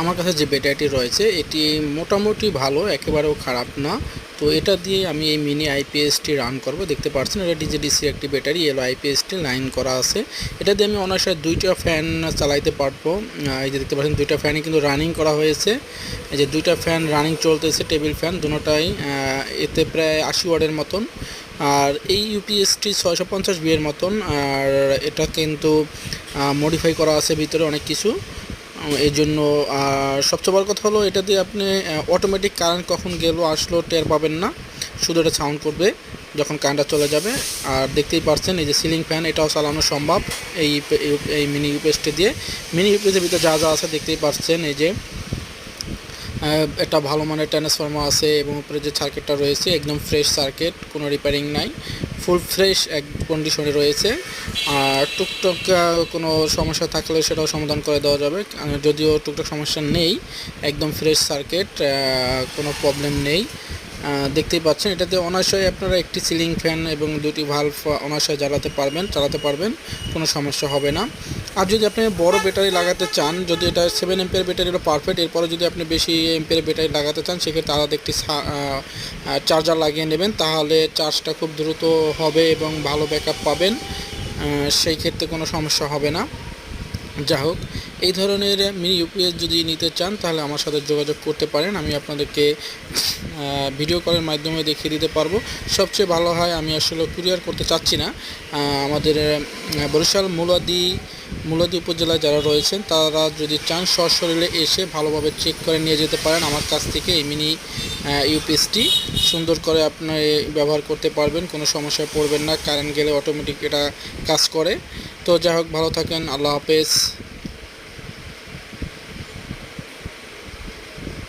আমার কাছে যে ব্যাটারিটি রয়েছে এটি মোটামুটি ভালো, একেবারেও খারাপ না। তো এটা দিয়ে আমি এই মিনি আইপিএসটি রান করব। দেখতে পাচ্ছেন এটা ডিজিডিসি একটি ব্যাটারি, এলো আইপিএসটি লাইন করা আছে। এটা দিয়ে আমি অনায়াসে 2টা ফ্যান চালাইতে পারবো। এই যে দেখতে পাচ্ছেন 2টা ফ্যানই কিন্তু রানিং করা হয়েছে। এই যে 2টা ফ্যান রানিং চলতেছে, টেবিল ফ্যান দুটোটাই। এতে প্রায় 80 ওয়াটের মতন। আর এই ইউপিএসটি 650 বিয়ের মতন। আর এটা কিন্তু মডিফাই করা আছে ভিতরে অনেক কিছু। এই জন্য সবচেয়ে বড় কথা হলো এটা দিয়ে আপনি অটোমেটিক কারেন্ট কখন গেল আসলো টের পাবেন না, শুধু এটা সাউন্ড করবে যখন কারেন্টটা চলে যাবে। আর দেখতেই পাচ্ছেন এই যে সিলিং ফ্যান, এটাও চালানো সম্ভব এই এই মিনি ইউপিএসটি দিয়ে। মিনি ইউপিএসের ভিতরে যা যা আছে দেখতেই পাচ্ছেন। এই যে একটা ভালো মানের ট্রান্সফর্মার আছে এবং উপরে যে সার্কিটটা রয়েছে একদম ফ্রেশ সার্কিট, কোনো রিপেয়ারিং নাই, ফুল ফ্রেশ এক কন্ডিশনে রয়েছে। আর টুকটাক কোনো সমস্যা থাকলে সেটাও সমাধান করে দেওয়া যাবে। যদিও টুকটাক সমস্যা নেই, একদম ফ্রেশ সার্কিট, কোনো প্রবলেম নেই। দেখতেই পাচ্ছেন এটাতে অনায়াসে আপনারা একটি সিলিং ফ্যান এবং 2টি ভালভ অনায়াসে চালাতে পারবেন, কোনো সমস্যা হবে না। আর যদি আপনি বড় ব্যাটারি লাগাতে চান, যদি এটা 7 এম্পিয়ার ব্যাটারি হলো পারফেক্ট, এরপরে যদি আপনি বেশি এম্পিয়ার ব্যাটারি লাগাতে চান সেক্ষেত্রে আলাদা একটি চার্জার লাগিয়ে নেবেন, তাহলে চার্জটা খুব দ্রুত হবে এবং ভালো ব্যাকআপ পাবেন। সেই ক্ষেত্রে কোনো সমস্যা হবে না। যা হোক, এই ধরনের মিনি ইউপিএস যদি নিতে চান তাহলে আমার সাথে যোগাযোগ করতে পারেন, আমি আপনাদেরকে ভিডিও কলের মাধ্যমে দেখিয়ে দিতে পারবো। সবচেয়ে ভালো হয়, আমি আসলে কুরিয়ার করতে চাচ্ছি না। আমাদের বরিশাল মুলাদি উপজেলায় যারা রয়েছেন তারা যদি চান সশরীরে এসে ভালোভাবে চেক করে নিয়ে যেতে পারেন আমার কাছ থেকে। এই মিনি ইউপিএসটি সুন্দর করে আপনি ব্যবহার করতে পারবেন, কোনো সমস্যায় পড়বেন না, কারেন্ট গেলে অটোমেটিক এটা কাজ করে। তো যাই হোক, ভালো থাকেন, আল্লাহ হাফেজ।